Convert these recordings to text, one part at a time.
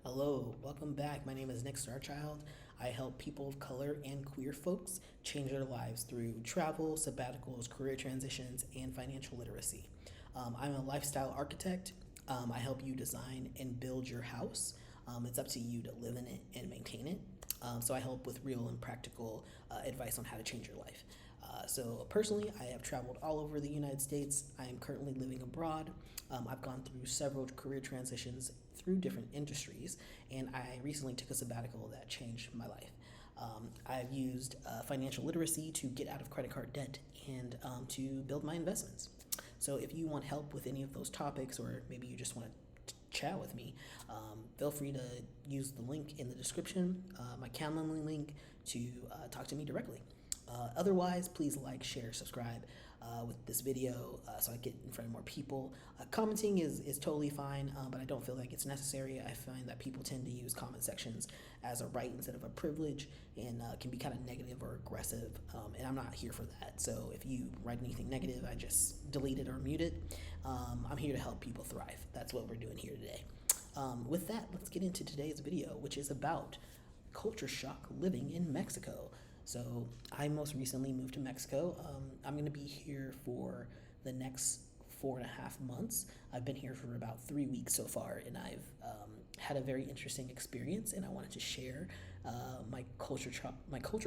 Hello, welcome back. My name is Nick Starchild. I help people of color and queer folks change their lives through travel, sabbaticals, career transitions, and financial literacy. I'm a lifestyle architect. I help you design and build your house. It's up to you to live in it and maintain it. So I help with real and practical advice on how to change your life. So personally, I have traveled all over the United States. I am currently living abroad. I've gone through several career transitions through different industries, and I recently took a sabbatical that changed my life. I've used financial literacy to get out of credit card debt and to build my investments. So if you want help with any of those topics, or maybe you just want to chat with me, feel free to use the link in the description, my Calendly link, to talk to me directly. Otherwise, please like, share, subscribe with this video so I get in front of more people. Commenting is totally fine, but I don't feel like it's necessary. I find that people tend to use comment sections as a right instead of a privilege, and can be kind of negative or aggressive, and I'm not here for that. So if you write anything negative, I just delete it or mute it. I'm here to help people thrive. That's what we're doing here today. With that, let's get into today's video, which is about culture shock living in Mexico. So I most recently moved to Mexico. I'm going to be here for the next 4.5 months. I've been here for about 3 weeks so far, and I've had a very interesting experience, and I wanted to share my culture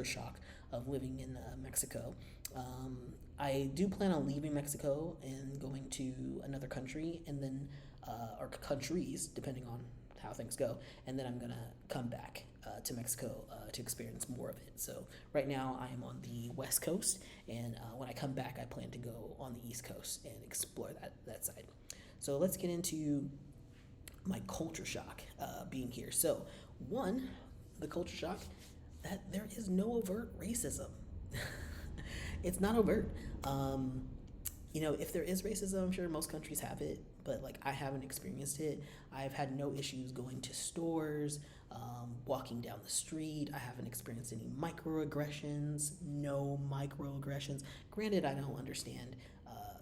shock of living in Mexico. I do plan on leaving Mexico and going to another country, and then or countries, depending on how things go, and then I'm gonna come back to Mexico to experience more of it. So right now I am on the West Coast, and when I come back, I plan to go on the East Coast and explore that side. So let's get into my culture shock being here. So one, the culture shock that there is no overt racism. It's not overt. If there is racism, I'm sure most countries have it, but like I haven't experienced it. I've had no issues going to stores, walking down the street. I haven't experienced any microaggressions, no microaggressions. Granted, I don't understand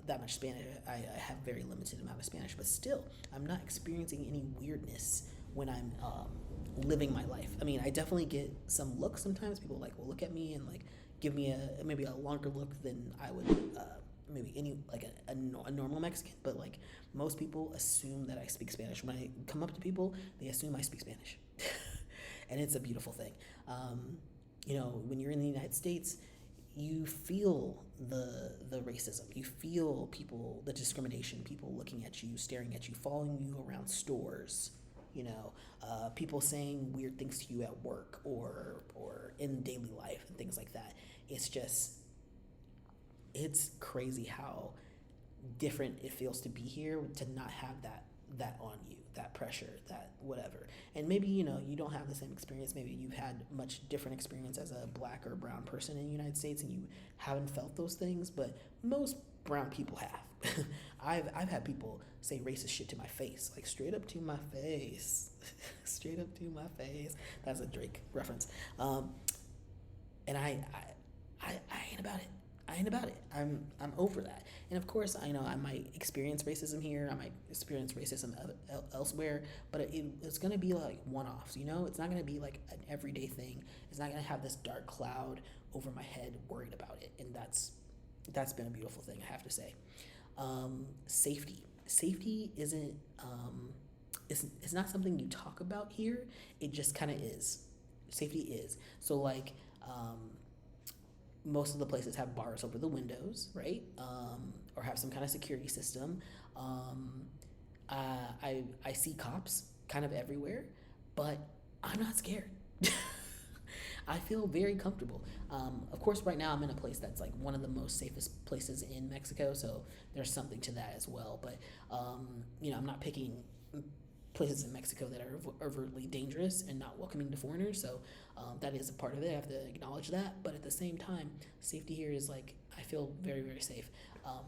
that much Spanish. I have very limited amount of Spanish, but still, I'm not experiencing any weirdness when I'm living my life. I mean, I definitely get some looks sometimes. People will look at me and like give me maybe a longer look than I would maybe any like a normal Mexican, but like most people assume that I speak Spanish. When I come up to people, they assume I speak Spanish, and it's a beautiful thing. When you're in the United States, you feel the racism, you feel the discrimination, people looking at you, staring at you, following you around stores. People saying weird things to you at work or in daily life and things like that. It's crazy how different it feels to be here, to not have that on you, that pressure, that whatever. And maybe you don't have the same experience. Maybe you've had much different experience as a black or brown person in the United States, and you haven't felt those things. But most brown people have. I've had people say racist shit to my face, like straight up to my face, straight up to my face. That's a Drake reference. And I ain't about it. I ain't about it. I'm over that. And of course, I know I might experience racism here. I might experience racism elsewhere, but it's gonna be like one-offs. It's not gonna be like an everyday thing. It's not gonna have this dark cloud over my head, worried about it. And that's been a beautiful thing, I have to say. Safety isn't. It's not something you talk about here. It just kind of is. Safety is. So like. Most of the places have bars over the windows, right? Or have some kind of security system. I see cops kind of everywhere, but I'm not scared. I feel very comfortable. Of course, right now I'm in a place that's like one of the most safest places in Mexico, so there's something to that as well. But I'm not picking places in Mexico that are overtly dangerous and not welcoming to foreigners. So that is a part of it. I have to acknowledge that. But at the same time, safety here is like, I feel very, very safe.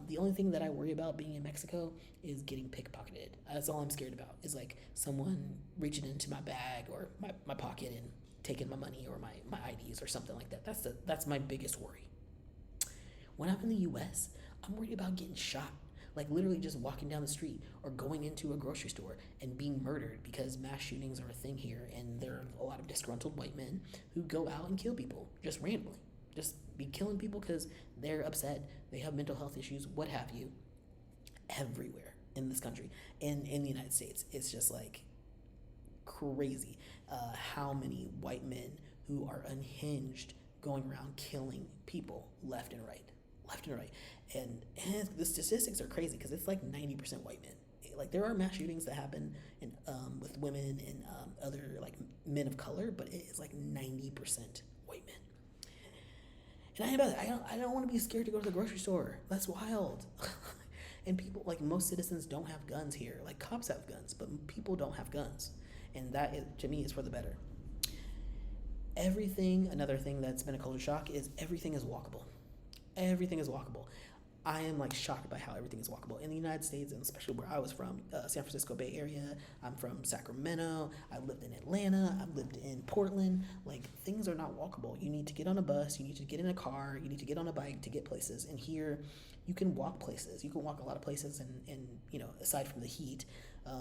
The only thing that I worry about being in Mexico is getting pickpocketed. That's all I'm scared about, is like someone reaching into my bag or my pocket and taking my money or my IDs or something like that. That's my biggest worry. When I'm in the US, I'm worried about getting shot like literally just walking down the street or going into a grocery store and being murdered, because mass shootings are a thing here, and there are a lot of disgruntled white men who go out and kill people just randomly, just be killing people because they're upset, they have mental health issues, what have you, everywhere in this country, in the United States. It's just like crazy how many white men who are unhinged going around killing people left and right, and the statistics are crazy because it's like 90% white men. Like there are mass shootings that happen in with women and other like men of color, but it is like 90% white men. And I don't want to be scared to go to the grocery store. That's wild. And people, like most citizens don't have guns here. Like cops have guns, but people don't have guns. And that, is, to me, is for the better. Another thing that's been a culture shock is everything is walkable. Everything is walkable. I am like shocked by how everything is walkable in the United States, and especially where I was from, San Francisco Bay Area. I'm from Sacramento. I lived in Atlanta. I've lived in Portland. Like things are not walkable. You need to get on a bus. You need to get in a car. You need to get on a bike to get places. And here, you can walk places. You can walk a lot of places, and aside from the heat,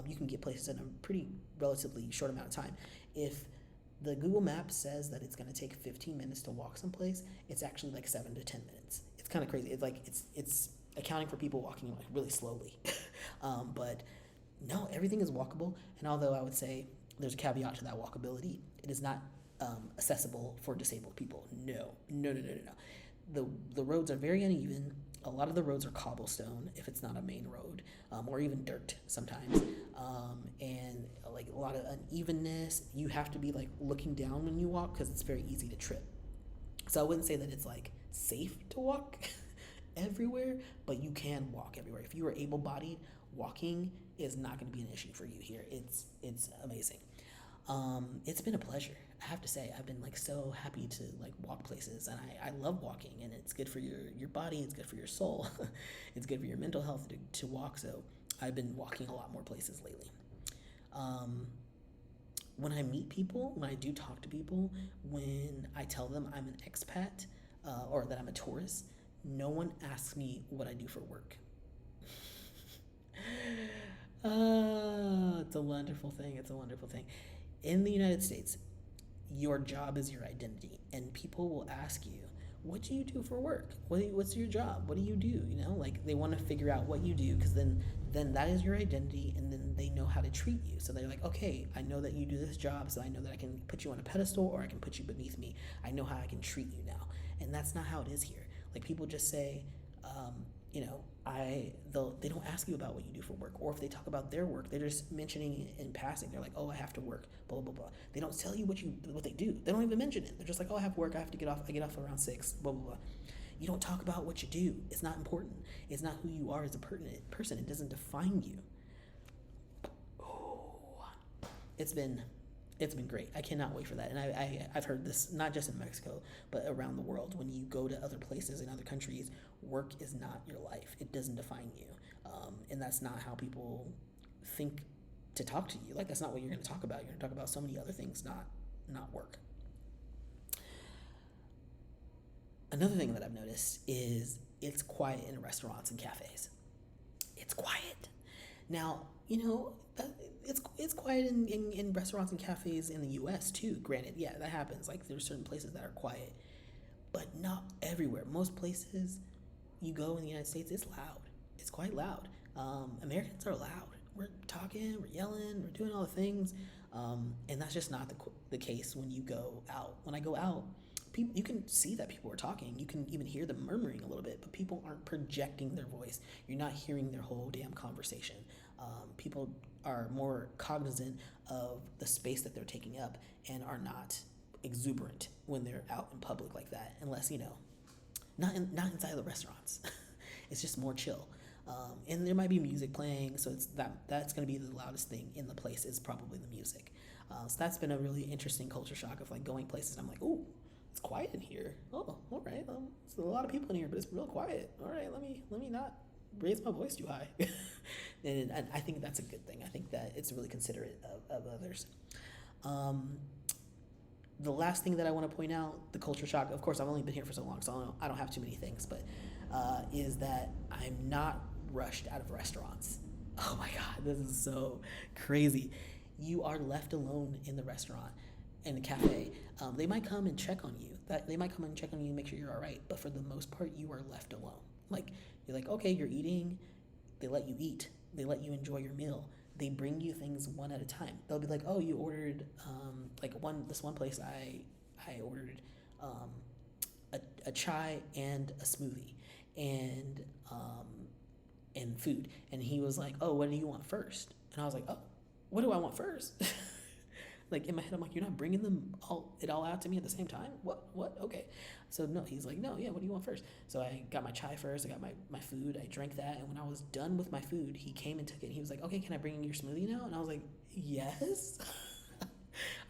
you can get places in a pretty relatively short amount of time. If the Google Maps says that it's going to take 15 minutes to walk someplace, it's actually like 7 to 10 minutes. It's kind of crazy. It's like it's accounting for people walking like really slowly. But no, everything is walkable. And although I would say there's a caveat to that walkability, it is not accessible for disabled people. No. The roads are very uneven. A lot of the roads are cobblestone if it's not a main road, or even dirt sometimes. And like a lot of unevenness. You have to be like looking down when you walk because it's very easy to trip. So I wouldn't say that it's like safe to walk everywhere, but you can walk everywhere. If you are able-bodied, walking is not going to be an issue for you here. It's amazing. It's been a pleasure. I have to say, I've been like so happy to like walk places, and I love walking, and it's good for your body, it's good for your soul, it's good for your mental health to walk. So I've been walking a lot more places lately. When I meet people, when I do talk to people, when I tell them I'm an expat or that I'm a tourist, no one asks me what I do for work. It's a wonderful thing. It's a wonderful thing. In the United States, your job is your identity, and people will ask you, what do you do for work? What's your job? What do you do? Like they want to figure out what you do, because then that is your identity, and then they know how to treat you. So they're like, okay, I know that you do this job, so I know that I can put you on a pedestal or I can put you beneath me. I know how I can treat you now. And that's not how it is here. Like people just say, they don't ask you about what you do for work, or if they talk about their work, they're just mentioning it in passing. They're like, oh, I have to work, blah blah blah. They don't tell you what they do. They don't even mention it. They're just like, oh, I have work. I have to get off. I get off around 6. Blah blah blah. You don't talk about what you do. It's not important. It's not who you are as a person. It doesn't define you. Oh, it's been great. I cannot wait for that. And I've heard this not just in Mexico, but around the world. When you go to other places in other countries, work is not your life. It doesn't define you. And that's not how people think to talk to you. Like, that's not what you're going to talk about. You're going to talk about so many other things, not work. Another thing that I've noticed is it's quiet in restaurants and cafes. It's quiet. Now, it's quiet in restaurants and cafes in the U.S. too. Granted, yeah, that happens. Like there's certain places that are quiet, but not everywhere. Most places you go in the United States, it's loud. It's quite loud. Americans are loud. We're talking, we're yelling, we're doing all the things, and that's just not the case when you go out. When I go out, you can see that people are talking. You can even hear them murmuring a little bit, but people aren't projecting their voice. You're not hearing their whole damn conversation. People are more cognizant of the space that they're taking up and are not exuberant when they're out in public like that, unless, not inside of the restaurants. It's just more chill. And there might be music playing, so that's going to be the loudest thing in the place is probably the music. So that's been a really interesting culture shock of like going places and I'm like, ooh, it's quiet in here. Oh, all right. There's a lot of people in here, but it's real quiet. All right, let me not raise my voice too high. and I think that's a good thing. I think that it's really considerate of others. The last thing that I want to point out, the culture shock, of course, I've only been here for so long, so I don't have too many things, but is that I'm not rushed out of restaurants. Oh my God, this is so crazy. You are left alone in the restaurant, in the cafe. They might come and check on you. They might come and check on you and make sure you're all right. But for the most part, you are left alone. Like, you're like, okay, you're eating. They let you eat. They let you enjoy your meal. They bring you things one at a time. They'll be like, oh, you ordered this one place I ordered a chai and a smoothie and food. And he was like, oh, what do you want first? And I was like, oh, what do I want first? Like in my head, I'm like, you're not bringing it all out to me at the same time? What? Okay. So no, he's like, no, yeah, what do you want first? So I got my chai first, I got my food, I drank that, and when I was done with my food, he came and took it, and he was like, okay, can I bring in your smoothie now? And I was like, yes.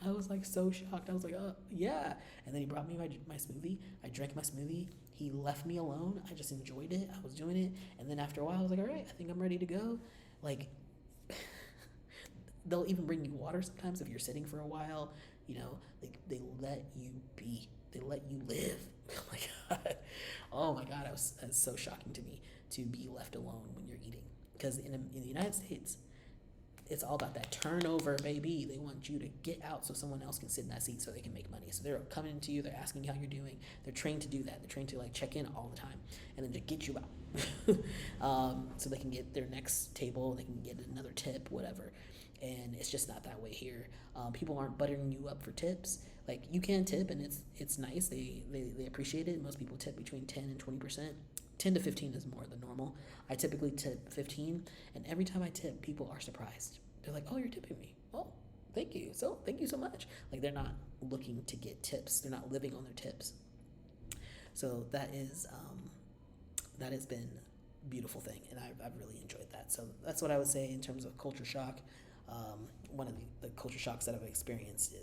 I was like so shocked. I was like, oh, yeah. And then he brought me my smoothie. I drank my smoothie. He left me alone. I just enjoyed it. I was doing it. And then after a while, I was like, all right, I think I'm ready to go. Like, they'll even bring you water sometimes if you're sitting for a while. You know, like they let you be. They let you live. Oh my God. Oh my God. That's so shocking to me to be left alone when you're eating. Because in the United States, it's all about that turnover, baby. They want you to get out so someone else can sit in that seat so they can make money. So they're coming to you, they're asking you how you're doing. They're trained to do that. They're trained to like check in all the time and then to get you out. So they can get their next table, they can get another tip, whatever. And it's just not that way here. People aren't buttering you up for tips. Like you can tip and it's nice. They appreciate it. Most people tip between 10 and 20%. 10 to 15 is more than normal. I typically tip 15, and every time I tip, people are surprised. They're like, oh, you're tipping me. Oh, thank you. So thank you so much. Like they're not looking to get tips. They're not living on their tips. So that has been a beautiful thing, and I've really enjoyed that. So that's what I would say in terms of culture shock. One of the culture shocks that I've experienced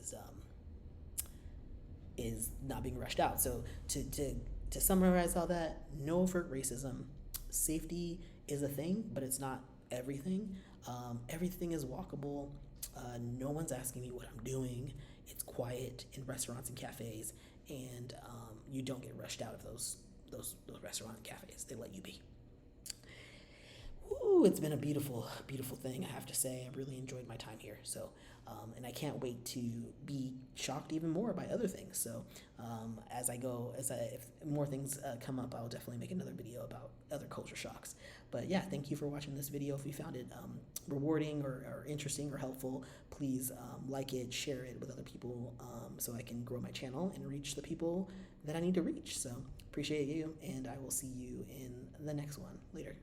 is not being rushed out. So to summarize all that, no overt racism. Safety is a thing, but it's not everything. Everything is walkable. No one's asking me what I'm doing. It's quiet in restaurants and cafes, and you don't get rushed out of those restaurants and cafes. They let you be. Ooh, it's been a beautiful, beautiful thing, I have to say. I really enjoyed my time here. So, and I can't wait to be shocked even more by other things. So, if more things come up, I'll definitely make another video about other culture shocks. But yeah, thank you for watching this video. If you found it rewarding or interesting or helpful, please like it, share it with other people so I can grow my channel and reach the people that I need to reach. So, appreciate you, and I will see you in the next one. Later.